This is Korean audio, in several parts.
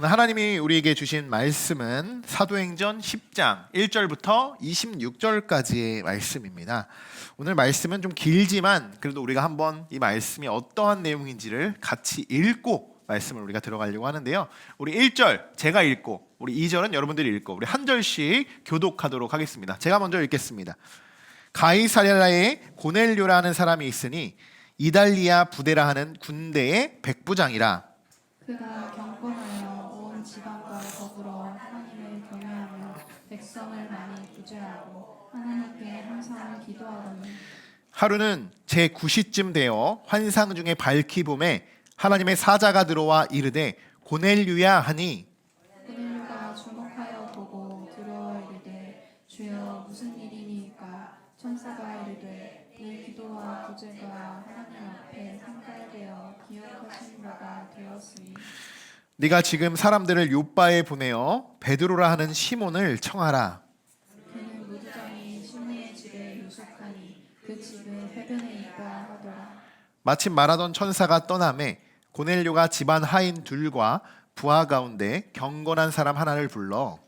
오늘 하나님이 우리에게 주신 말씀은 사도행전 10장 1절부터 26절까지의 말씀입니다. 오늘 말씀은 좀 길지만 그래도 우리가 한번 이 말씀이 어떠한 내용인지를 같이 읽고 말씀을 우리가 들어가려고 하는데요. 우리 1절 제가 읽고 우리 2절은 여러분들이 읽고 우리 한 절씩 교독하도록 하겠습니다. 제가 먼저 읽겠습니다. 가이사랴에 고넬료라는 사람이 있으니 이달리아 부대라 하는 군대의 백부장이라. 그가 경건하여 온 지방과 더불어 하나님을 경외하며 백성을 많이 구제하고 하나님께 항상 기도하더니 하루는 제9시쯤 되어 환상 중에 밝히 봄에 하나님의 사자가 들어와 이르되 고넬류야 하니 고넬료가 주목하여 보고 두려워 이르되 주여 무슨 일이니까 천사가 이르되 네 기도와 구제가 하나님 앞에 상달되어 기억하신 바가 되었으니 네가 지금 사람들을 요바에 보내어 베드로라 하는 시몬을 청하라. 그는 무두장이 시몬의 집에 유숙하니 그 집은 해변에 있다 하더라. 마침 말하던 천사가 떠나매 고넬료가 집안 하인 둘과 부하 가운데 경건한 사람 하나를 불러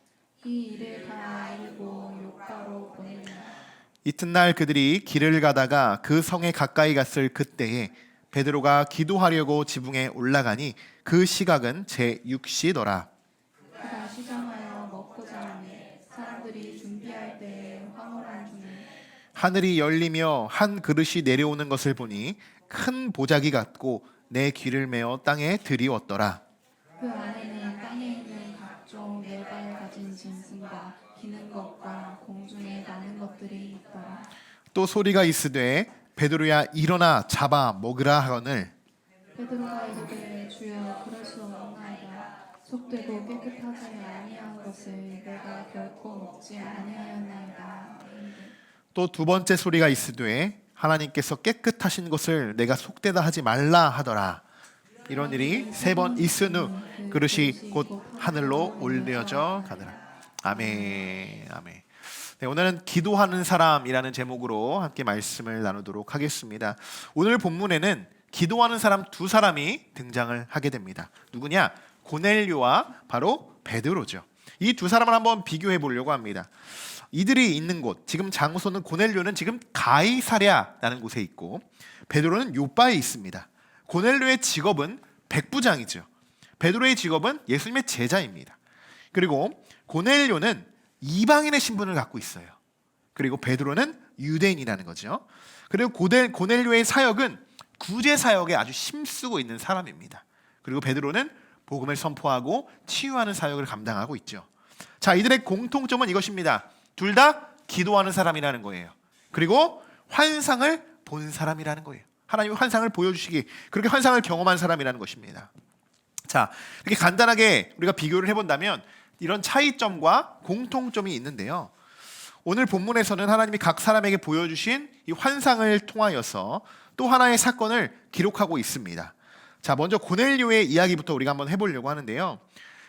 이 일을 다 알고 요바로 보내니 이튿날 그들이 길을 가다가 그 성에 가까이 갔을 그때에 베드로가 기도하려고 지붕에 올라가니 그 시각은 제6시더라. 그가 시장하여 먹고자 하니 사람들이 준비할 때에 황홀한 중에 하늘이 열리며 한 그릇이 내려오는 것을 보니 큰 보자기 같고 내 귀를 메어 땅에 들이웠더라. 그 안에는 땅에 있는 각종 네 발 가진 짐승과 기는 것과 공중에 나는 것들이 있더라. 또 소리가 있으되 베드로야 일어나 잡아 먹으라 하거늘 베드로가 이르되 주여 그럴 수 없나이다. 속되고 깨끗하지 아니한 것을 내가 결코 먹지 아니하였나이다. 또 두 번째 소리가 있으되 하나님께서 깨끗하신 것을 내가 속되다 하지 말라 하더라. 이런 일이 세 번 있은 후 그릇이 곧 하늘로 올려져 가더라. 아멘. 아멘. 네, 오늘은 기도하는 사람이라는 제목으로 함께 말씀을 나누도록 하겠습니다. 오늘 본문에는 기도하는 사람 두 사람이 등장을 하게 됩니다. 누구냐? 고넬료와 바로 베드로죠. 이 두 사람을 한번 비교해 보려고 합니다. 이들이 있는 곳, 지금 장소는 고넬료는 지금 가이사랴라는 곳에 있고 베드로는 요바에 있습니다. 고넬료의 직업은 백부장이죠. 베드로의 직업은 예수님의 제자입니다. 그리고 고넬료는 이방인의 신분을 갖고 있어요. 그리고 베드로는 유대인이라는 거죠. 그리고 고넬료의 사역은 구제 사역에 아주 힘쓰고 있는 사람입니다. 그리고 베드로는 복음을 선포하고 치유하는 사역을 감당하고 있죠. 자, 이들의 공통점은 이것입니다. 둘 다 기도하는 사람이라는 거예요. 그리고 환상을 본 사람이라는 거예요. 하나님이 환상을 보여주시기, 그렇게 환상을 경험한 사람이라는 것입니다. 자, 이렇게 간단하게 우리가 비교를 해본다면 이런 차이점과 공통점이 있는데요. 오늘 본문에서는 하나님이 각 사람에게 보여주신 이 환상을 통하여서 또 하나의 사건을 기록하고 있습니다. 자, 먼저 고넬료의 이야기부터 우리가 한번 해보려고 하는데요.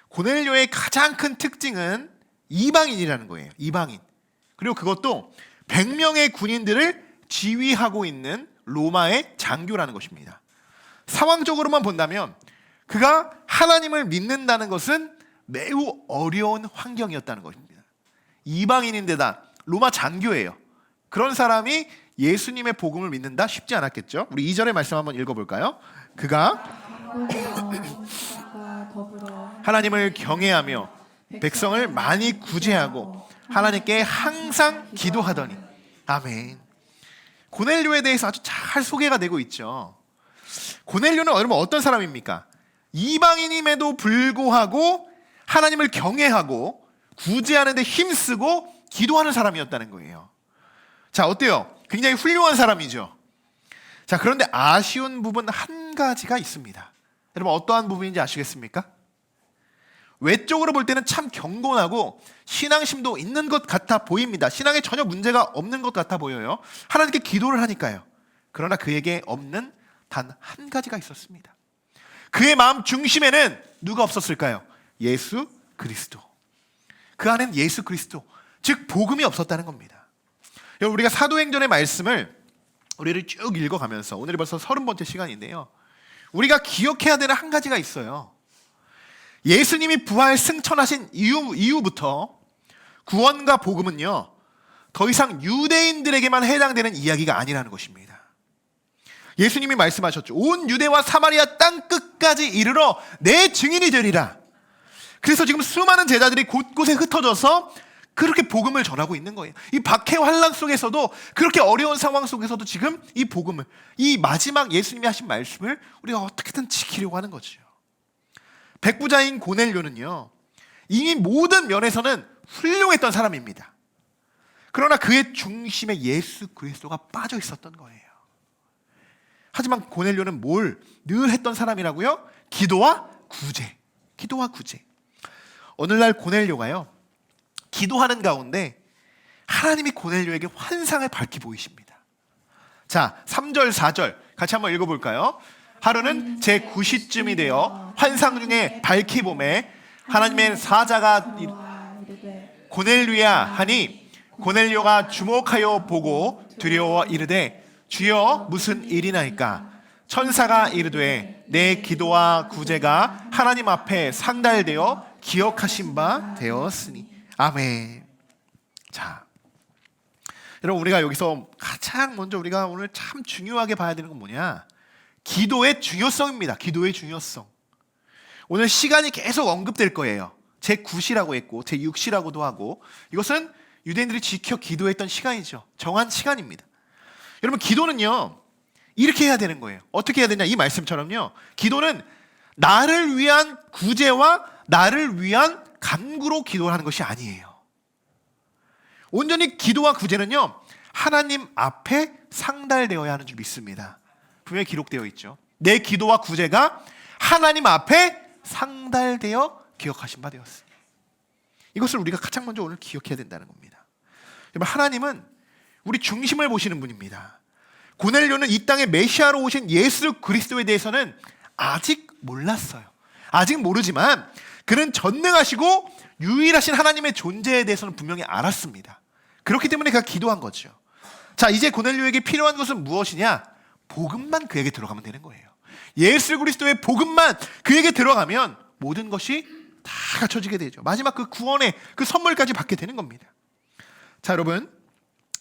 고넬료의 가장 큰 특징은 이방인이라는 거예요. 이방인. 그리고 그것도 100명의 군인들을 지휘하고 있는 로마의 장교라는 것입니다. 상황적으로만 본다면 그가 하나님을 믿는다는 것은 매우 어려운 환경이었다는 것입니다. 이방인인데다 로마 장교예요. 그런 사람이 예수님의 복음을 믿는다 쉽지 않았겠죠. 우리 2절의 말씀 한번 읽어볼까요? 그가 하나님을 경외하며 백성을 많이 구제하고 하나님께 항상 기도하더니. 아멘. 고넬료에 대해서 아주 잘 소개가 되고 있죠. 고넬료는 여러분 어떤 사람입니까? 이방인임에도 불구하고 하나님을 경외하고 구제하는 데 힘쓰고 기도하는 사람이었다는 거예요. 자, 어때요? 굉장히 훌륭한 사람이죠. 자, 그런데 아쉬운 부분 한 가지가 있습니다. 여러분 어떠한 부분인지 아시겠습니까? 외적으로 볼 때는 참 경건하고 신앙심도 있는 것 같아 보입니다. 신앙에 전혀 문제가 없는 것 같아 보여요. 하나님께 기도를 하니까요. 그러나 그에게 없는 단 한 가지가 있었습니다. 그의 마음 중심에는 누가 없었을까요? 예수 그리스도. 그 안엔 예수 그리스도, 즉 복음이 없었다는 겁니다. 여러분, 우리가 사도행전의 말씀을 우리를 쭉 읽어가면서 오늘이 벌써 30번째 시간인데요. 우리가 기억해야 되는 한 가지가 있어요. 예수님이 부활 승천하신 이후부터 구원과 복음은요, 더 이상 유대인들에게만 해당되는 이야기가 아니라는 것입니다. 예수님이 말씀하셨죠. 온 유대와 사마리아 땅 끝까지 이르러 내 증인이 되리라. 그래서 지금 수많은 제자들이 곳곳에 흩어져서 그렇게 복음을 전하고 있는 거예요. 이 박해 환란 속에서도, 그렇게 어려운 상황 속에서도 지금 이 복음을, 이 마지막 예수님이 하신 말씀을 우리가 어떻게든 지키려고 하는 거죠. 백부자인 고넬료는요, 이미 모든 면에서는 훌륭했던 사람입니다. 그러나 그의 중심에 예수 그리스도가 빠져 있었던 거예요. 하지만 고넬료는 뭘 늘 했던 사람이라고요? 기도와 구제. 기도와 구제. 오늘날 고넬료가요, 기도하는 가운데 하나님이 고넬료에게 환상을 밝히 보이십니다. 자, 3절 4절 같이 한번 읽어볼까요? 하루는 제 9시쯤이 되어 환상 중에 밝히 보매 하나님의 사자가 고넬료야 하니 고넬료가 주목하여 보고 두려워 이르되 주여 무슨 일이나이까? 천사가 이르되 내 기도와 구제가 하나님 앞에 상달되어 기억하신 바 되었으니. 아멘. 자, 여러분, 우리가 여기서 가장 먼저 우리가 오늘 참 중요하게 봐야 되는 건 뭐냐? 기도의 중요성입니다. 기도의 중요성. 오늘 시간이 계속 언급될 거예요. 제9시라고 했고 제6시라고도 하고, 이것은 유대인들이 지켜 기도했던 시간이죠. 정한 시간입니다. 여러분, 기도는요, 이렇게 해야 되는 거예요. 어떻게 해야 되냐? 이 말씀처럼요, 기도는 나를 위한 구제와 나를 위한 간구로 기도하는 것이 아니에요. 온전히 기도와 구제는요, 하나님 앞에 상달되어야 하는 줄 믿습니다. 분명히 기록되어 있죠. 내 기도와 구제가 하나님 앞에 상달되어 기억하신 바 되었으니. 이것을 우리가 가장 먼저 오늘 기억해야 된다는 겁니다. 여러분, 하나님은 우리 중심을 보시는 분입니다. 고넬료는 이 땅에 메시아로 오신 예수 그리스도에 대해서는 아직 몰랐어요. 아직 모르지만 그는 전능하시고 유일하신 하나님의 존재에 대해서는 분명히 알았습니다. 그렇기 때문에 그가 기도한 거죠. 자, 이제 고넬료에게 필요한 것은 무엇이냐? 복음만 그에게 들어가면 되는 거예요. 예수 그리스도의 복음만 그에게 들어가면 모든 것이 다 갖춰지게 되죠. 마지막 그 구원의 그 선물까지 받게 되는 겁니다. 자, 여러분,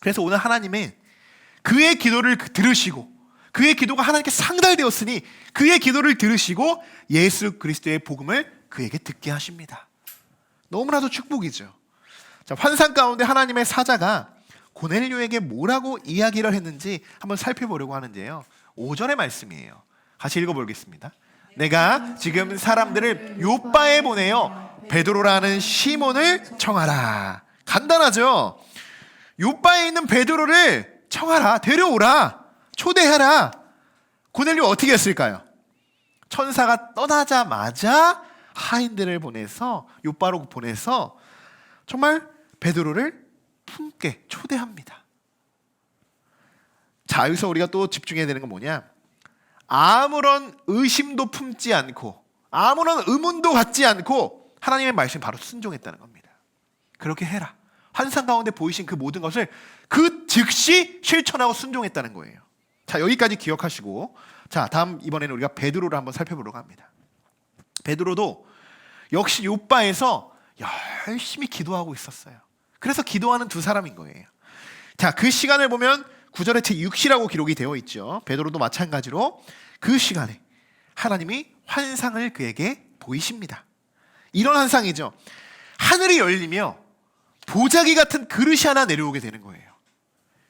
그래서 오늘 하나님은 그의 기도를 들으시고, 그의 기도가 하나님께 상달되었으니 그의 기도를 들으시고 예수 그리스도의 복음을 그에게 듣게 하십니다. 너무나도 축복이죠. 자, 환상 가운데 하나님의 사자가 고넬료에게 뭐라고 이야기를 했는지 한번 살펴보려고 하는데요, 5절의 말씀이에요. 같이 읽어보겠습니다. 내가 지금 사람들을 요바에 보내어 베드로라는 시몬을 청하라. 간단하죠? 요바에 있는 베드로를 청하라, 데려오라, 초대하라. 고넬료 어떻게 했을까요? 천사가 떠나자마자 하인들을 보내서, 요바로 보내서 정말 베드로를 품게 초대합니다. 자, 여기서 우리가 또 집중해야 되는 건 뭐냐? 아무런 의심도 품지 않고 아무런 의문도 갖지 않고 하나님의 말씀에 바로 순종했다는 겁니다. 그렇게 해라. 환상 가운데 보이신 그 모든 것을 그 즉시 실천하고 순종했다는 거예요. 자, 여기까지 기억하시고, 자, 다음 이번에는 우리가 베드로를 한번 살펴보려고 합니다. 베드로도 역시 요바에서 열심히 기도하고 있었어요. 그래서 기도하는 두 사람인 거예요. 자, 그 시간을 보면 9절에 제6시라고 기록이 되어 있죠. 베드로도 마찬가지로 그 시간에 하나님이 환상을 그에게 보이십니다. 이런 환상이죠. 하늘이 열리며 보자기 같은 그릇이 하나 내려오게 되는 거예요.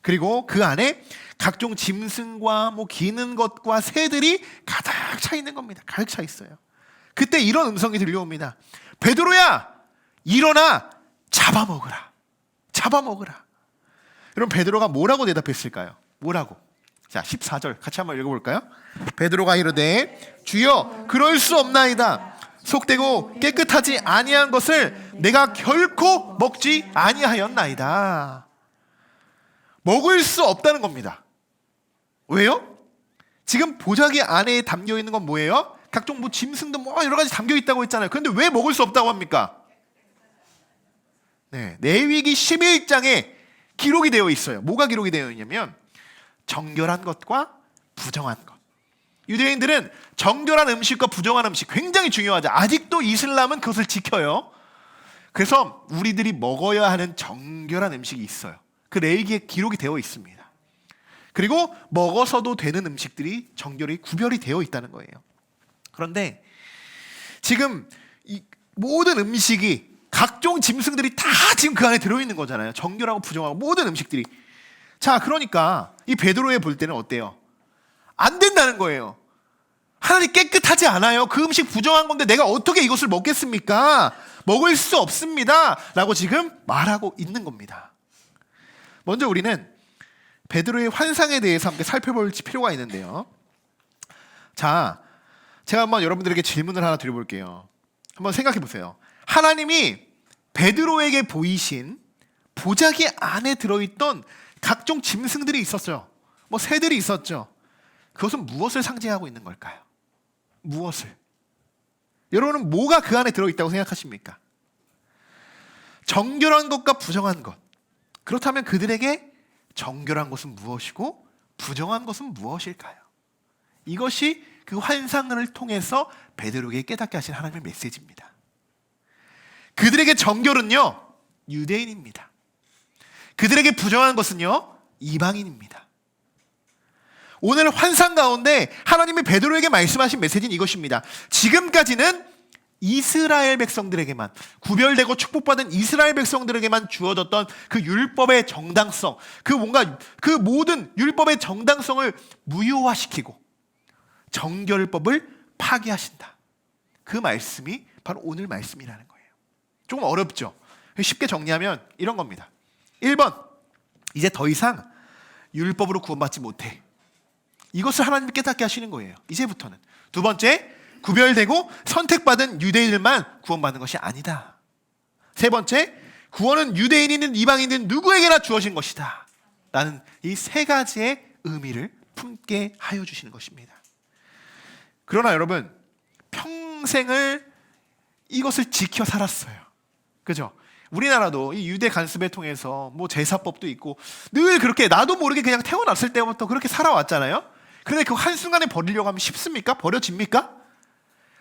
그리고 그 안에 각종 짐승과 기는 것과 새들이 가득 차 있는 겁니다. 가득 차 있어요. 그때 이런 음성이 들려옵니다. 베드로야, 일어나 잡아먹으라. 잡아먹으라. 여러분, 베드로가 뭐라고 대답했을까요? 뭐라고? 자, 14절 같이 한번 읽어볼까요? 베드로가 이르되 주여 그럴 수 없나이다. 속되고 깨끗하지 아니한 것을 내가 결코 먹지 아니하였나이다. 먹을 수 없다는 겁니다. 왜요? 지금 보자기 안에 담겨 있는 건 뭐예요? 각종 짐승도 여러 가지 담겨 있다고 했잖아요. 그런데 왜 먹을 수 없다고 합니까? 네, 레위기 11장에 기록이 되어 있어요. 뭐가 기록이 되어 있냐면 정결한 것과 부정한 것, 유대인들은 정결한 음식과 부정한 음식 굉장히 중요하죠. 아직도 이슬람은 그것을 지켜요. 그래서 우리들이 먹어야 하는 정결한 음식이 있어요. 그 레위기에 기록이 되어 있습니다. 그리고 먹어서도 되는 음식들이 정결히 구별이 되어 있다는 거예요. 그런데 지금 이 모든 음식이 각종 짐승들이 다 지금 그 안에 들어있는 거잖아요. 정결하고 부정하고 모든 음식들이. 자, 그러니까 이 베드로에 볼 때는 어때요? 안 된다는 거예요. 하나님 깨끗하지 않아요. 그 음식 부정한 건데 내가 어떻게 이것을 먹겠습니까? 먹을 수 없습니다. 라고 지금 말하고 있는 겁니다. 먼저 우리는 베드로의 환상에 대해서 함께 살펴볼 필요가 있는데요. 자, 제가 한번 여러분들에게 질문을 하나 드려볼게요. 한번 생각해 보세요. 하나님이 베드로에게 보이신 보자기 안에 들어있던 각종 짐승들이 있었죠. 뭐 새들이 있었죠. 그것은 무엇을 상징하고 있는 걸까요? 무엇을? 여러분은 뭐가 그 안에 들어있다고 생각하십니까? 정결한 것과 부정한 것. 그렇다면 그들에게 정결한 것은 무엇이고 부정한 것은 무엇일까요? 이것이 그 환상을 통해서 베드로에게 깨닫게 하신 하나님의 메시지입니다. 그들에게 정결은요, 유대인입니다. 그들에게 부정한 것은요, 이방인입니다. 오늘 환상 가운데 하나님이 베드로에게 말씀하신 메시지는 이것입니다. 지금까지는 이스라엘 백성들에게만, 구별되고 축복받은 이스라엘 백성들에게만 주어졌던 그 율법의 정당성, 그 모든 율법의 정당성을 무효화시키고 정결법을 파기하신다. 그 말씀이 바로 오늘 말씀이라는 거예요. 조금 어렵죠? 쉽게 정리하면 이런 겁니다. 1번, 이제 더 이상 율법으로 구원받지 못해. 이것을 하나님이 깨닫게 하시는 거예요. 이제부터는. 두 번째, 구별되고 선택받은 유대인들만 구원받는 것이 아니다. 세 번째, 구원은 유대인이든 이방인이든 누구에게나 주어진 것이다. 라는 이 세 가지의 의미를 품게 하여 주시는 것입니다. 그러나 여러분, 평생을 이것을 지켜 살았어요. 그죠? 우리나라도 이 유대 간습을 통해서 뭐 제사법도 있고 늘 그렇게 나도 모르게 그냥 태어났을 때부터 그렇게 살아왔잖아요. 그런데 그 한순간에 버리려고 하면 쉽습니까? 버려집니까?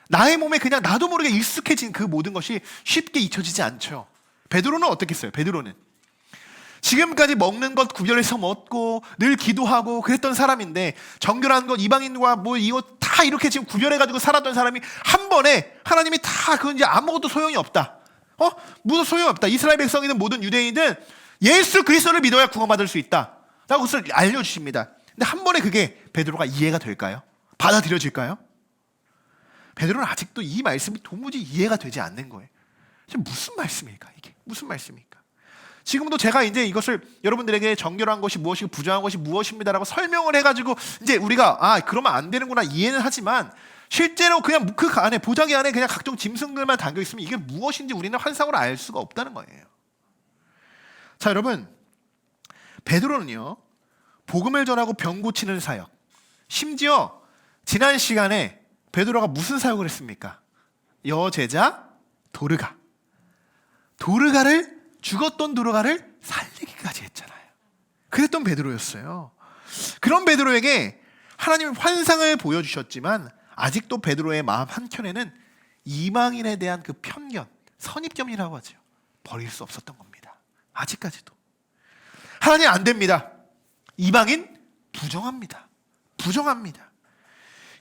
나의 몸에 그냥 나도 모르게 익숙해진 그 모든 것이 쉽게 잊혀지지 않죠. 베드로는 어떻겠어요? 베드로는 지금까지 먹는 것 구별해서 먹고 늘 기도하고 그랬던 사람인데 정결한 것 이방인과 뭐 이거 다 이렇게 지금 구별해가지고 살았던 사람이 한 번에 하나님이 다 그건 이제 아무것도 소용이 없다. 무슨 소용이 없다. 이스라엘 백성이든 모든 유대인이든 예수 그리스도를 믿어야 구원받을 수 있다. 라고 그것을 알려주십니다. 근데 한 번에 그게 베드로가 이해가 될까요? 받아들여질까요? 베드로는 아직도 이 말씀이 도무지 이해가 되지 않는 거예요. 지금 무슨 말씀일까 이게? 무슨 말씀일까? 지금도 제가 이제 이것을 여러분들에게 정결한 것이 무엇이고 부정한 것이 무엇입니다라고 설명을 해가지고 이제 우리가 그러면 안 되는구나 이해는 하지만 실제로 그냥 그 안에 보자기 안에 그냥 각종 짐승들만 담겨 있으면 이게 무엇인지 우리는 환상으로 알 수가 없다는 거예요. 자, 여러분, 베드로는요 복음을 전하고 병 고치는 사역, 심지어 지난 시간에 베드로가 무슨 사역을 했습니까? 여제자 도르가를 죽었던 도르가를 살리기까지 했잖아요. 그랬던 베드로였어요. 그런 베드로에게 하나님이 환상을 보여주셨지만 아직도 베드로의 마음 한켠에는 이방인에 대한 그 편견, 선입견이라고 하죠. 버릴 수 없었던 겁니다. 아직까지도. 하나님 안 됩니다. 이방인 부정합니다.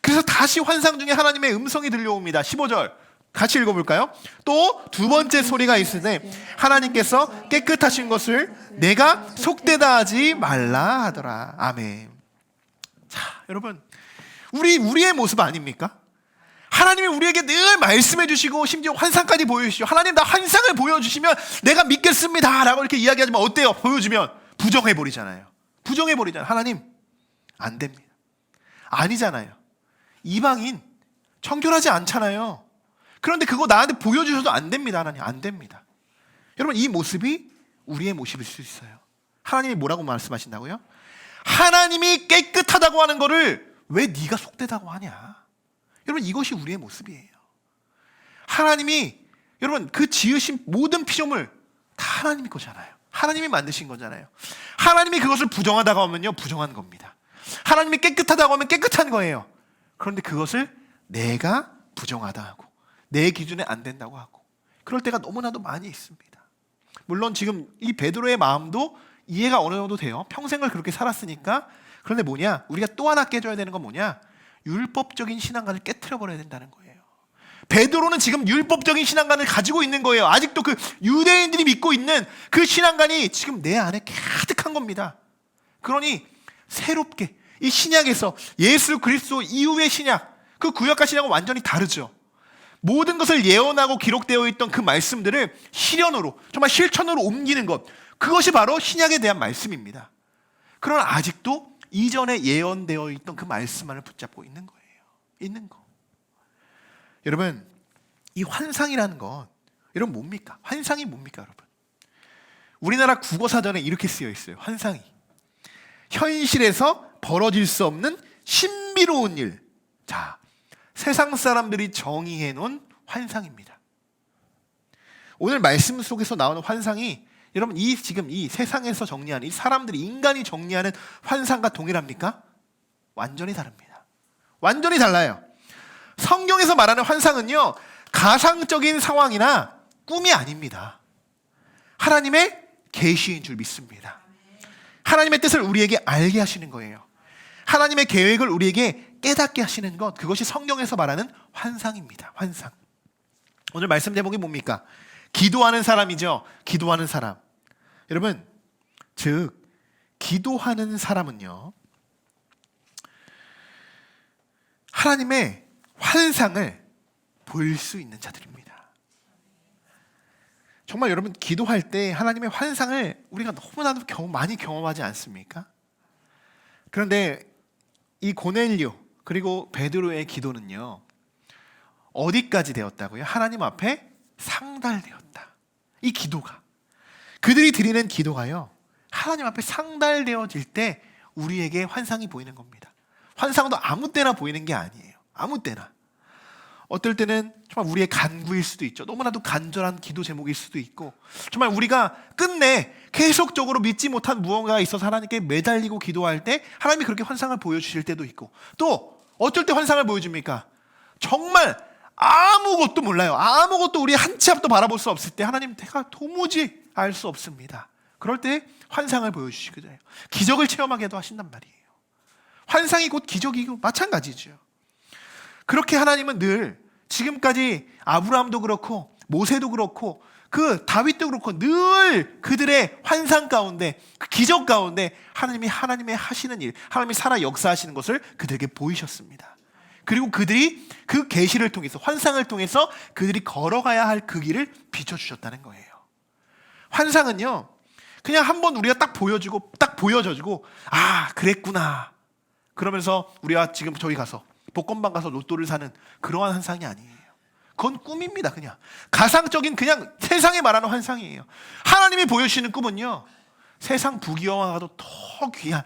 그래서 다시 환상 중에 하나님의 음성이 들려옵니다. 15절 같이 읽어볼까요? 또 두 번째 소리가 있으되 하나님께서 깨끗하신 것을 내가 속되다 하지 말라 하더라. 아멘. 자, 여러분, 우리의 모습 아닙니까? 하나님이 우리에게 늘 말씀해 주시고 심지어 환상까지 보여주시고 하나님 나 환상을 보여주시면 내가 믿겠습니다 라고 이렇게 이야기하지만 어때요? 보여주면 부정해버리잖아요. 하나님 안 됩니다. 아니잖아요. 이방인 정결하지 않잖아요. 그런데 그거 나한테 보여주셔도 안 됩니다. 하나님 안 됩니다. 여러분, 이 모습이 우리의 모습일 수 있어요. 하나님이 뭐라고 말씀하신다고요? 하나님이 깨끗하다고 하는 거를 왜 네가 속되다고 하냐? 여러분, 이것이 우리의 모습이에요. 하나님이 여러분 그 지으신 모든 피조물 다 하나님이 거잖아요. 하나님이 만드신 거잖아요. 하나님이 그것을 부정하다고 하면요 부정한 겁니다. 하나님이 깨끗하다고 하면 깨끗한 거예요. 그런데 그것을 내가 부정하다 하고 내 기준에 안 된다고 하고 그럴 때가 너무나도 많이 있습니다. 물론 지금 이 베드로의 마음도 이해가 어느 정도 돼요. 평생을 그렇게 살았으니까. 그런데 뭐냐? 우리가 또 하나 깨줘야 되는 건 뭐냐? 율법적인 신앙관을 깨트려 버려야 된다는 거예요. 베드로는 지금 율법적인 신앙관을 가지고 있는 거예요. 아직도 그 유대인들이 믿고 있는 그 신앙관이 지금 내 안에 가득한 겁니다. 그러니 새롭게 이 신약에서 예수 그리스도 이후의 신약, 그 구약과 신약은 완전히 다르죠. 모든 것을 예언하고 기록되어 있던 그 말씀들을 실현으로, 정말 실천으로 옮기는 것, 그것이 바로 신약에 대한 말씀입니다. 그러나 아직도 이전에 예언되어 있던 그 말씀만을 붙잡고 있는 거예요. 있는 거. 여러분, 이 환상이라는 건 여러분 뭡니까? 환상이 뭡니까, 여러분? 우리나라 국어사전에 이렇게 쓰여 있어요. 환상이 현실에서 벌어질 수 없는 신비로운 일. 자, 세상 사람들이 정의해 놓은 환상입니다. 오늘 말씀 속에서 나오는 환상이 여러분 지금 이 세상에서 정리하는 이 사람들이 인간이 정리하는 환상과 동일합니까? 완전히 다릅니다. 완전히 달라요. 성경에서 말하는 환상은요, 가상적인 상황이나 꿈이 아닙니다. 하나님의 계시인 줄 믿습니다. 하나님의 뜻을 우리에게 알게 하시는 거예요. 하나님의 계획을 우리에게 깨닫게 하시는 것, 그것이 성경에서 말하는 환상입니다. 환상. 오늘 말씀 제목이 뭡니까? 기도하는 사람이죠. 기도하는 사람. 여러분, 즉 기도하는 사람은요, 하나님의 환상을 볼 수 있는 자들입니다. 정말 여러분 기도할 때 하나님의 환상을 우리가 너무나도 많이 경험하지 않습니까? 그런데 이 고넬료 그리고 베드로의 기도는요, 어디까지 되었다고요? 하나님 앞에 상달되었다. 이 기도가, 그들이 드리는 기도가요, 하나님 앞에 상달되어질 때 우리에게 환상이 보이는 겁니다. 환상도 아무 때나 보이는 게 아니에요. 아무 때나. 어떨 때는 정말 우리의 간구일 수도 있죠. 너무나도 간절한 기도 제목일 수도 있고, 정말 우리가 끝내 계속적으로 믿지 못한 무언가가 있어서 하나님께 매달리고 기도할 때 하나님이 그렇게 환상을 보여주실 때도 있고, 또 어떨 때 환상을 보여줍니까? 정말 아무것도 몰라요. 아무것도 우리 한 치 앞도 바라볼 수 없을 때 하나님 내가 도무지 알 수 없습니다. 그럴 때 환상을 보여주시거든요. 기적을 체험하게도 하신단 말이에요. 환상이 곧 기적이고 마찬가지죠. 그렇게 하나님은 늘 지금까지 아브라함도 그렇고 모세도 그렇고 그 다윗도 그렇고 늘 그들의 환상 가운데, 그 기적 가운데 하나님이 하나님의 하시는 일, 하나님이 살아 역사하시는 것을 그들에게 보이셨습니다. 그리고 그들이 그 계시를 통해서, 환상을 통해서 그들이 걸어가야 할 그 길을 비춰주셨다는 거예요. 환상은요, 그냥 한번 우리가 딱 보여주고 딱 보여져주고, 아 그랬구나, 그러면서 우리가 지금 저희 가서 복권방 가서 로또를 사는 그러한 환상이 아니에요. 그건 꿈입니다. 그냥 가상적인, 그냥 세상에 말하는 환상이에요. 하나님이 보여주시는 꿈은요, 세상 부귀영화가도 더 귀한,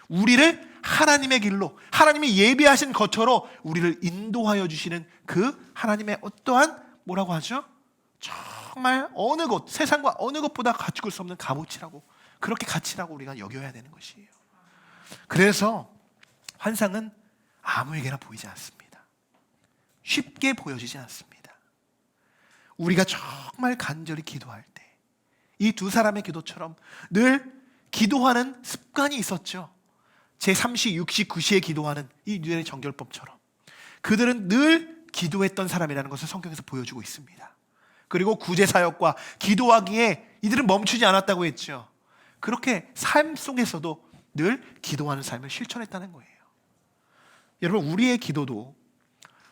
우리를 하나님의 길로, 하나님이 예비하신 것처럼 우리를 인도하여 주시는 그 하나님의 어떠한, 뭐라고 하죠? 정말 어느 것, 세상과 어느 것보다 갖출 수 없는 값어치라고, 그렇게 가치라고 우리가 여겨야 되는 것이에요. 그래서 환상은 아무에게나 보이지 않습니다. 쉽게 보여지지 않습니다. 우리가 정말 간절히 기도할 때 이 두 사람의 기도처럼 늘 기도하는 습관이 있었죠. 제3시, 6시, 9시에 기도하는 이 유대인의 정결법처럼 그들은 늘 기도했던 사람이라는 것을 성경에서 보여주고 있습니다. 그리고 구제사역과 기도하기에 이들은 멈추지 않았다고 했죠. 그렇게 삶 속에서도 늘 기도하는 삶을 실천했다는 거예요. 여러분, 우리의 기도도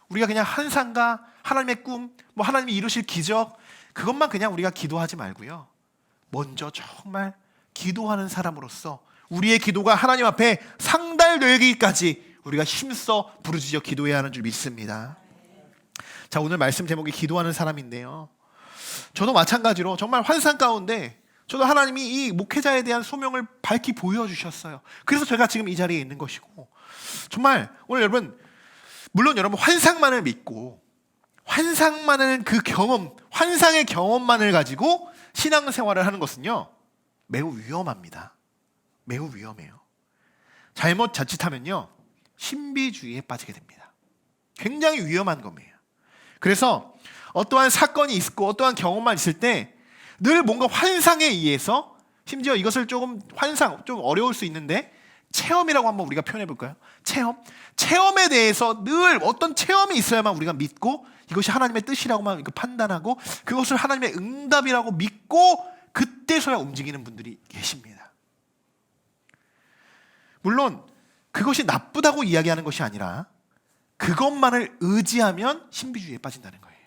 우리가 그냥 환상과 하나님의 꿈, 뭐 하나님이 이루실 기적, 그것만 그냥 우리가 기도하지 말고요, 먼저 정말 기도하는 사람으로서 우리의 기도가 하나님 앞에 상달되기까지 우리가 힘써 부르짖어 기도해야 하는 줄 믿습니다. 자, 오늘 말씀 제목이 기도하는 사람인데요, 저도 마찬가지로 정말 환상 가운데 저도 하나님이 이 목회자에 대한 소명을 밝히 보여주셨어요. 그래서 제가 지금 이 자리에 있는 것이고, 정말 오늘 여러분, 물론 여러분 환상만을 믿고 환상만을 그 경험, 환상의 경험만을 가지고 신앙생활을 하는 것은요, 매우 위험합니다. 매우 위험해요. 잘못 자칫하면요, 신비주의에 빠지게 됩니다. 굉장히 위험한 겁니다. 그래서 어떠한 사건이 있고 어떠한 경험만 있을 때 늘 뭔가 환상에 의해서, 심지어 이것을 조금 환상, 좀 어려울 수 있는데 체험이라고 한번 우리가 표현해 볼까요? 체험에 대해서 늘 어떤 체험이 있어야만 우리가 믿고 이것이 하나님의 뜻이라고만 판단하고 그것을 하나님의 응답이라고 믿고 그때서야 움직이는 분들이 계십니다. 물론 그것이 나쁘다고 이야기하는 것이 아니라 그것만을 의지하면 신비주의에 빠진다는 거예요.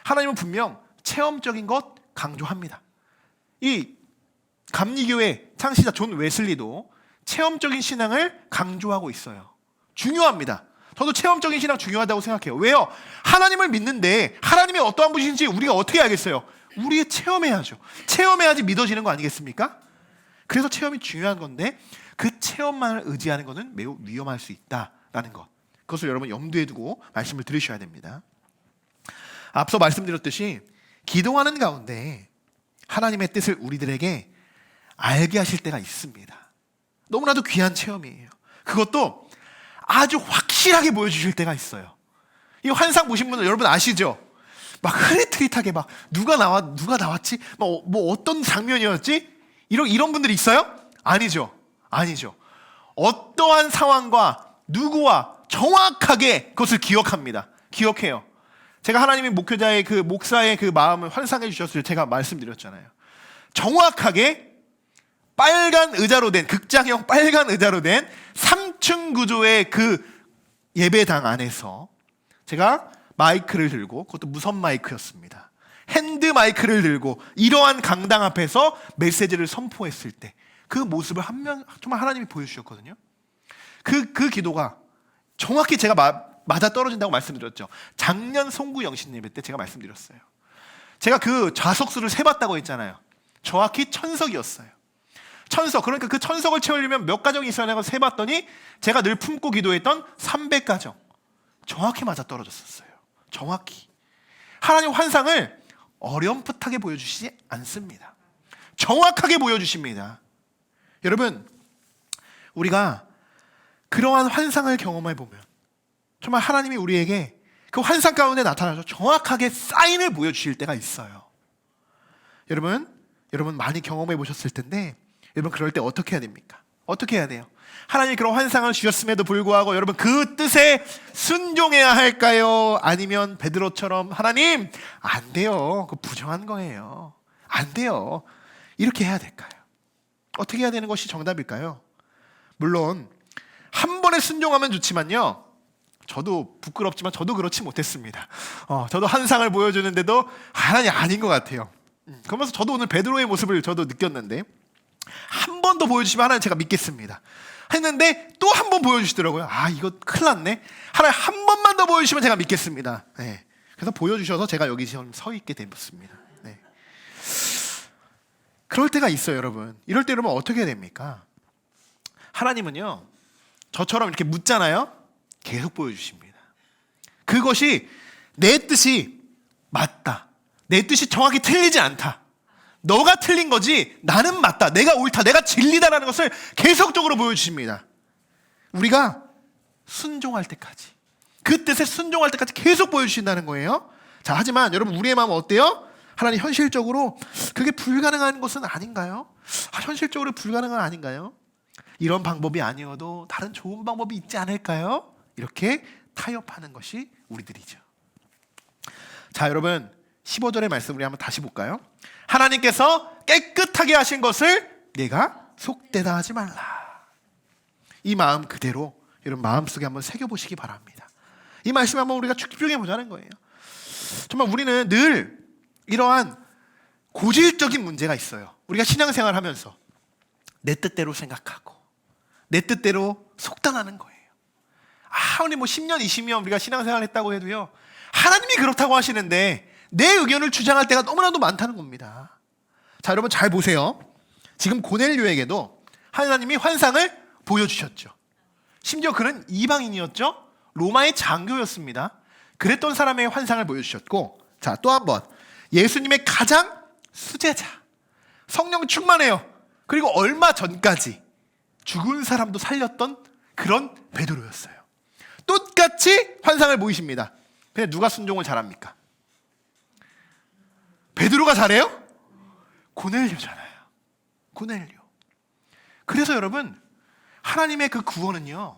하나님은 분명 체험적인 것 강조합니다. 이 감리교회 창시자 존 웨슬리도 체험적인 신앙을 강조하고 있어요. 중요합니다. 저도 체험적인 신앙 중요하다고 생각해요. 왜요? 하나님을 믿는데 하나님이 어떠한 분이신지 우리가 어떻게 알겠어요? 우리 체험해야죠. 체험해야지 믿어지는 거 아니겠습니까? 그래서 체험이 중요한 건데 그 체험만을 의지하는 것은 매우 위험할 수 있다라는 것, 그것을 여러분 염두에 두고 말씀을 들으셔야 됩니다. 앞서 말씀드렸듯이 기도하는 가운데 하나님의 뜻을 우리들에게 알게 하실 때가 있습니다. 너무나도 귀한 체험이에요. 그것도 아주 확실하게 보여주실 때가 있어요. 이 환상 보신 분들 여러분 아시죠? 막 흐릿흐릿하게 막 누가 나왔지? 뭐 어떤 장면이었지? 이런 분들이 있어요? 아니죠. 어떠한 상황과 누구와 정확하게 그것을 기억합니다. 기억해요. 제가 하나님의 목회자의 그 목사의 그 마음을 환상해 주셨을 때 제가 말씀드렸잖아요. 정확하게 빨간 의자로 된, 극장형 빨간 의자로 된 3층 구조의 그 예배당 안에서 제가 마이크를 들고, 그것도 무선 마이크였습니다. 핸드 마이크를 들고 이러한 강당 앞에서 메시지를 선포했을 때 그 모습을 정말 하나님이 보여주셨거든요. 그 기도가 정확히 제가 맞아 떨어진다고 말씀드렸죠. 작년 송구 영신 예배 때 제가 말씀드렸어요. 제가 그 좌석수를 세봤다고 했잖아요. 정확히 1000석이었어요. 1000석, 그러니까 그 1000석을 채우려면 몇 가정이 있어야 하고 세봤더니 제가 늘 품고 기도했던 300가정 정확히 맞아 떨어졌었어요. 정확히. 하나님 환상을 어렴풋하게 보여주시지 않습니다. 정확하게 보여주십니다. 여러분, 우리가 그러한 환상을 경험해 보면 정말 하나님이 우리에게 그 환상 가운데 나타나서 정확하게 사인을 보여주실 때가 있어요. 여러분 많이 경험해 보셨을 텐데, 여러분 그럴 때 어떻게 해야 됩니까? 어떻게 해야 돼요? 하나님이 그런 환상을 주셨음에도 불구하고 여러분 그 뜻에 순종해야 할까요? 아니면 베드로처럼 하나님 안 돼요, 그 부정한 거예요, 안 돼요, 이렇게 해야 될까요? 어떻게 해야 되는 것이 정답일까요? 물론 한 번에 순종하면 좋지만요, 저도 부끄럽지만 저도 그렇지 못했습니다. 저도 환상을 보여주는데도 하나님 아닌 것 같아요. 그러면서 저도 오늘 베드로의 모습을 저도 느꼈는데, 한 번 더 보여주시면 하나님 제가 믿겠습니다 했는데 또 한 번 보여주시더라고요. 이거 큰일 났네, 하나님 한 번만 더 보여주시면 제가 믿겠습니다. 네. 그래서 보여주셔서 제가 여기 지금 서 있게 됐습니다. 네. 그럴 때가 있어요, 여러분. 이럴 때 여러분 어떻게 해야 됩니까? 하나님은요, 저처럼 이렇게 묻잖아요. 계속 보여주십니다. 그것이 내 뜻이 맞다, 내 뜻이 정확히 틀리지 않다, 너가 틀린 거지 나는 맞다, 내가 옳다, 내가 진리다라는 것을 계속적으로 보여주십니다. 우리가 순종할 때까지, 그 뜻에 순종할 때까지 계속 보여주신다는 거예요. 자, 하지만 여러분 우리의 마음은 어때요? 하나님 현실적으로 그게 불가능한 것은 아닌가요? 현실적으로 불가능한 건 아닌가요? 이런 방법이 아니어도 다른 좋은 방법이 있지 않을까요? 이렇게 타협하는 것이 우리들이죠. 자, 여러분 15절의 말씀 우리 한번 다시 볼까요? 하나님께서 깨끗하게 하신 것을 내가 속되다 하지 말라. 이 마음 그대로 여러분 마음속에 한번 새겨보시기 바랍니다. 이 말씀 한번 우리가 집중해 보자는 거예요. 정말 우리는 늘 이러한 고질적인 문제가 있어요. 우리가 신앙생활 하면서 내 뜻대로 생각하고 내 뜻대로 속단하는 거예요. 우리 10년 20년 우리가 신앙생활 했다고 해도요, 하나님이 그렇다고 하시는데 내 의견을 주장할 때가 너무나도 많다는 겁니다. 자, 여러분 잘 보세요. 지금 고넬료에게도 하나님이 환상을 보여주셨죠. 심지어 그는 이방인이었죠. 로마의 장교였습니다. 그랬던 사람의 환상을 보여주셨고, 자, 또 한 번 예수님의 가장 수제자, 성령 충만해요. 그리고 얼마 전까지 죽은 사람도 살렸던 그런 베드로였어요. 똑같이 환상을 보이십니다. 근데 누가 순종을 잘합니까? 베드로가 잘해요? 고넬료잖아요. 고넬료. 그래서 여러분, 하나님의 그 구원은요,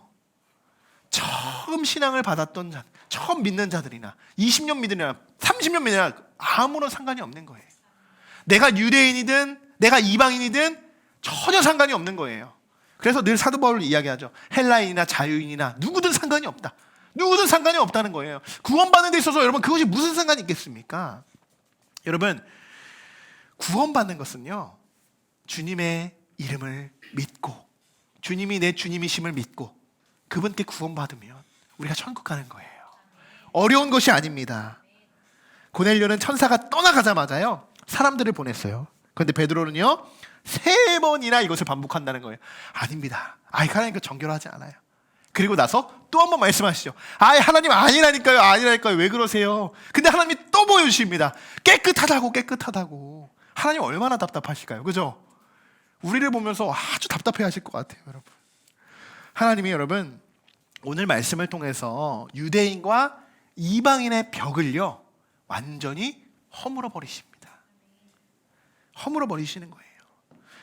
처음 신앙을 받았던 자, 처음 믿는 자들이나 20년 믿으나 30년 믿으나 아무런 상관이 없는 거예요. 내가 유대인이든 내가 이방인이든 전혀 상관이 없는 거예요. 그래서 늘 사도 바울이 이야기하죠. 헬라인이나 자유인이나 누구든 상관이 없다. 누구든 상관이 없다는 거예요. 구원받는 데 있어서 여러분 그것이 무슨 상관이 있겠습니까? 여러분, 구원받는 것은요, 주님의 이름을 믿고 주님이 내 주님이심을 믿고 그분께 구원받으면 우리가 천국 가는 거예요. 어려운 것이 아닙니다. 고넬료는 천사가 떠나가자마자요, 사람들을 보냈어요. 그런데 베드로는요, 3번이나 이것을 반복한다는 거예요. 아닙니다. 하나님께 정결하지 않아요. 그리고 나서 또 한 번 말씀하시죠. 하나님 아니라니까요. 아니라니까요. 왜 그러세요? 근데 하나님이 또 보여주십니다. 깨끗하다고. 하나님 얼마나 답답하실까요? 그죠? 우리를 보면서 아주 답답해 하실 것 같아요, 여러분. 하나님이 여러분, 오늘 말씀을 통해서 유대인과 이방인의 벽을요, 완전히 허물어 버리십니다. 허물어 버리시는 거예요.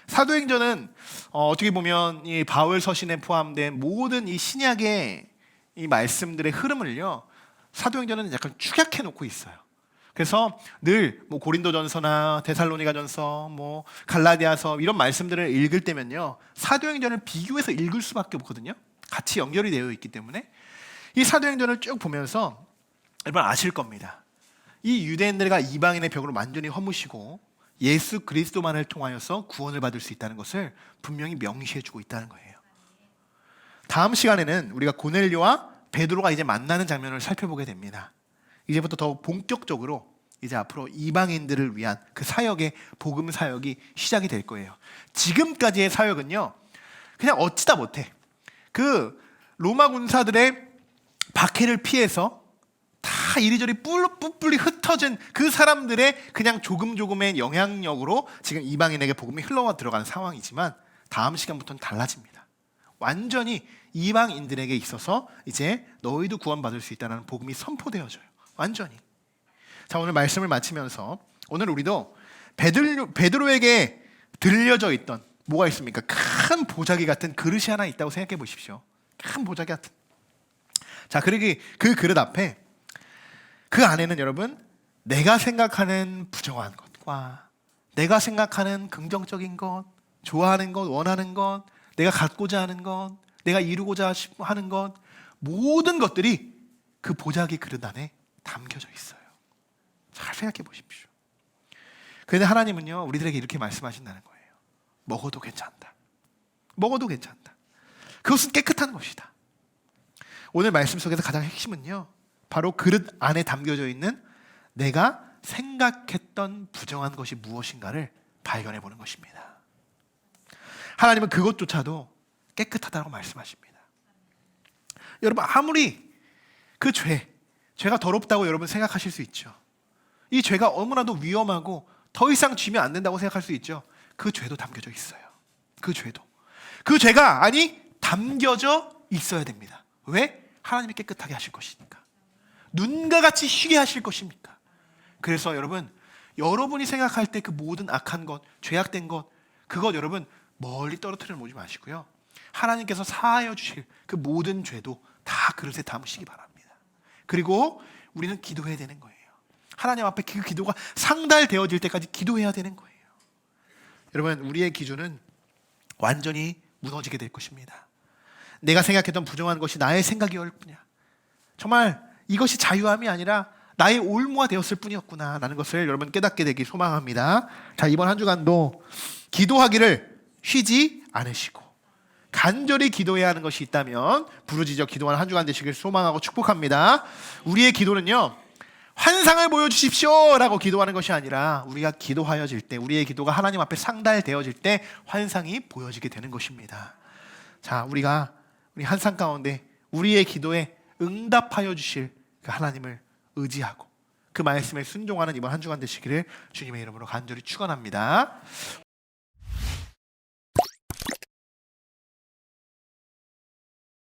사도행전은 어떻게 보면 이 바울 서신에 포함된 모든 이 신약의 이 말씀들의 흐름을요, 사도행전은 약간 축약해 놓고 있어요. 그래서 늘 뭐 고린도전서나 데살로니가전서, 뭐 갈라디아서 이런 말씀들을 읽을 때면요, 사도행전을 비교해서 읽을 수밖에 없거든요. 같이 연결이 되어 있기 때문에 이 사도행전을 쭉 보면서 여러분 아실 겁니다. 이 유대인들과 이방인의 벽으로 완전히 허무시고 예수 그리스도만을 통하여서 구원을 받을 수 있다는 것을 분명히 명시해주고 있다는 거예요. 다음 시간에는 우리가 고넬료와 베드로가 이제 만나는 장면을 살펴보게 됩니다. 이제부터 더 본격적으로 이제 앞으로 이방인들을 위한 그 사역의 복음 사역이 시작이 될 거예요. 지금까지의 사역은요, 그냥 어찌다 못해 그 로마 군사들의 박해를 피해서 다 이리저리 뿔뿔이 흩어진 그 사람들의 그냥 조금의 영향력으로 지금 이방인에게 복음이 흘러와 들어가는 상황이지만, 다음 시간부터는 달라집니다. 완전히 이방인들에게 있어서 이제 너희도 구원받을 수 있다는 복음이 선포되어져요. 완전히. 자, 오늘 말씀을 마치면서 오늘 우리도 베드로에게 들려져 있던 뭐가 있습니까? 큰 보자기 같은 그릇이 하나 있다고 생각해 보십시오. 큰 보자기 같은. 자, 그러기 그 그릇 앞에 그 안에는 여러분, 내가 생각하는 부정한 것과 내가 생각하는 긍정적인 것, 좋아하는 것, 원하는 것, 내가 갖고자 하는 것, 내가 이루고자 하는 것, 모든 것들이 그 보자기 그릇 안에 담겨져 있어요. 잘 생각해 보십시오. 그런데 하나님은요, 우리들에게 이렇게 말씀하신다는 거예요. 먹어도 괜찮다. 먹어도 괜찮다. 그것은 깨끗한 것이다. 오늘 말씀 속에서 가장 핵심은요, 바로 그릇 안에 담겨져 있는 내가 생각했던 부정한 것이 무엇인가를 발견해 보는 것입니다. 하나님은 그것조차도 깨끗하다고 말씀하십니다. 여러분, 아무리 그 죄가 더럽다고 여러분 생각하실 수 있죠. 이 죄가 너무나도 위험하고 더 이상 쥐면 안 된다고 생각할 수 있죠. 그 죄도 담겨져 있어요. 그 죄가 담겨져 있어야 됩니다. 왜? 하나님이 깨끗하게 하실 것이니까. 눈과 같이 쉬게 하실 것입니까? 그래서 여러분이 생각할 때 그 모든 악한 것, 죄악된 것, 그것 여러분 멀리 떨어뜨려 놓지 마시고요, 하나님께서 사하여 주실 그 모든 죄도 다 그릇에 담으시기 바랍니다. 그리고 우리는 기도해야 되는 거예요. 하나님 앞에 그 기도가 상달되어질 때까지 기도해야 되는 거예요. 여러분, 우리의 기준은 완전히 무너지게 될 것입니다. 내가 생각했던 부정한 것이 나의 생각이었을 뿐이야. 정말 이것이 자유함이 아니라 나의 올무가 되었을 뿐이었구나 라는 것을 여러분 깨닫게 되길 소망합니다. 자, 이번 한 주간도 기도하기를 쉬지 않으시고 간절히 기도해야 하는 것이 있다면 부르짖어 기도하는 한 주간 되시길 소망하고 축복합니다. 우리의 기도는요, 환상을 보여주십시오 라고 기도하는 것이 아니라 우리가 기도하여질 때, 우리의 기도가 하나님 앞에 상달되어질 때 환상이 보여지게 되는 것입니다. 자, 우리 환상 가운데 우리의 기도에 응답하여 주실 그 하나님을 의지하고 그 말씀에 순종하는 이번 한 주간 되시기를 주님의 이름으로 간절히 축원합니다.